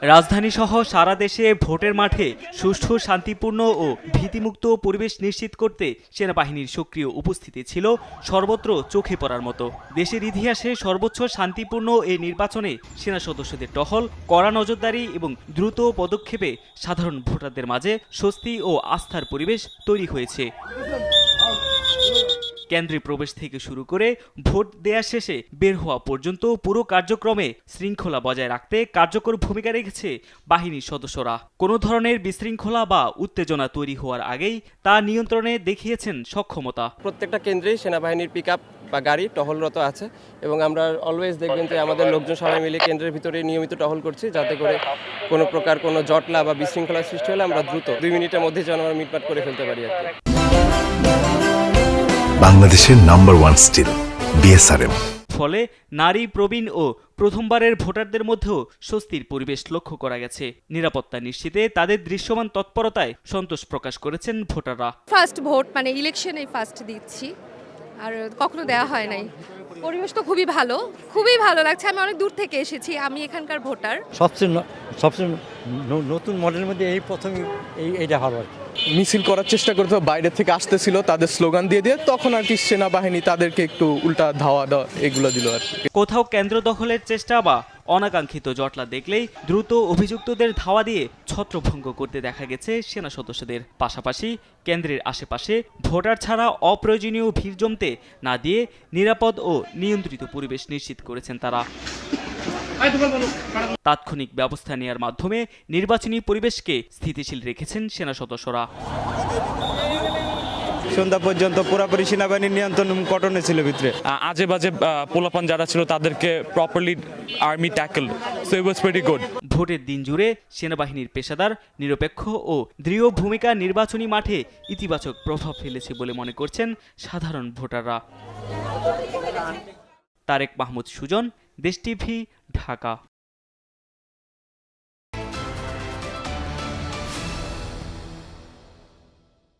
রাজধানী সহ সারা দেশে ভোটের মাঠে সুষ্ঠু, শান্তিপূর্ণ ও ভীতিমুক্ত পরিবেশ নিশ্চিত করতে সেনাবাহিনীর সক্রিয় উপস্থিতি ছিল সর্বত্র চোখে পড়ার মতো। দেশের ইতিহাসে সর্বোচ্চ শান্তিপূর্ণ এই নির্বাচনে সেনা সদস্যদের টহল, কড়া নজরদারি এবং দ্রুত পদক্ষেপে সাধারণ ভোটারদের মাঝে স্বস্তি ও আস্থার পরিবেশ তৈরি হয়েছে। কেন্দ্রে প্রবেশ থেকে শুরু করে ভোট দেয়া শেষে বের হওয়া পর্যন্ত পুরো কার্যক্রমে শৃঙ্খলা বজায় রাখতে কার্যকর ভূমিকা রেখেছে বাহিনীর সদস্যরা। কোনো ধরনের বিশৃঙ্খলা বা উত্তেজনা তৈরি হওয়ার আগেই তা নিয়ন্ত্রণে দেখিয়েছেন সক্ষমতা। প্রত্যেকটা কেন্দ্রেই সেনাবাহিনীর পিকআপ বা গাড়ি টহলরত আছে এবং আমরা অলওয়েজ দেখবেন যে আমাদের লোকজন সবাই মিলে কেন্দ্রের ভিতরে নিয়মিত টহল করছি, যাতে করে কোনো প্রকার কোনো জটলা বা বিশৃঙ্খলার সৃষ্টি হলে আমরা দ্রুত 2 মিনিটের মধ্যে যেন আমরা মিটমাট করে ফেলতে পারি আর কি। বাংলাদেশের নাম্বার 1 স্টিল বিএসআরএম। ফলে নারী, প্রবীণ ও প্রথমবারের ভোটারদের মধ্যেও স্বস্তির পরিবেশ লক্ষ্য করা গেছে। নিরাপত্তা নিশ্চিতে তাদের দৃশ্যমান তৎপরতায় সন্তোষ প্রকাশ করেছেন ভোটাররা। ফার্স্ট ভোট মানে ইলেকশনে ফার্স্ট দিচ্ছি, আর কখনো দেওয়া হয় নাই। পরিবেশ তো খুবই ভালো লাগছে। আমি অনেক দূর থেকে এসেছি, আমি এখানকার ভোটার। সবচেয়ে নতুন মডেলের মধ্যে এই প্রথম এইটা ভালো আর কি। মিছিল করার চেষ্টা করতে বাইরে থেকে আসতেছিল, তাদের স্লোগান দিয়ে তখন আর কি সেনাবাহিনী তাদেরকে একটু উল্টা ধাওয়া দেওয়া এগুলো দিল আর কি। কোথাও কেন্দ্র দখলের চেষ্টা বা অনাকাঙ্ক্ষিত জটলা দেখলেই দ্রুত অভিযুক্তদের ধাওয়া দিয়ে ছত্রভঙ্গ করতে দেখা গেছে সেনা সদস্যদের। পাশাপাশি কেন্দ্রের আশেপাশে ভোটার ছাড়া অপ্রয়োজনীয় ভিড় জমতে না দিয়ে নিরাপদ ও নিয়ন্ত্রিত পরিবেশ নিশ্চিত করেছেন তারা। তাৎক্ষণিক ব্যবস্থা নেওয়ার মাধ্যমে নির্বাচনী পরিবেশকে স্থিতিশীল রেখেছেন সেনা সদস্যরা। সন্ধ্যা পর্যন্ত পুরোপুরি সেনাবাহিনীর নিয়ন্ত্রণ কটনে ছিল ভিতরে। আজে বাজে পোলাপান যারা ছিল তাদেরকে properly army tackle, so it was pretty good. ভোটের দিন জুড়ে সেনাবাহিনীর পেশাদার, নিরপেক্ষ ও দৃঢ় ভূমিকা নির্বাচনী মাঠে ইতিবাচক প্রভাব ফেলেছে বলে মনে করছেন সাধারণ ভোটাররা। তারেক মাহমুদ সুজন, দেশ টিভি, ঢাকা।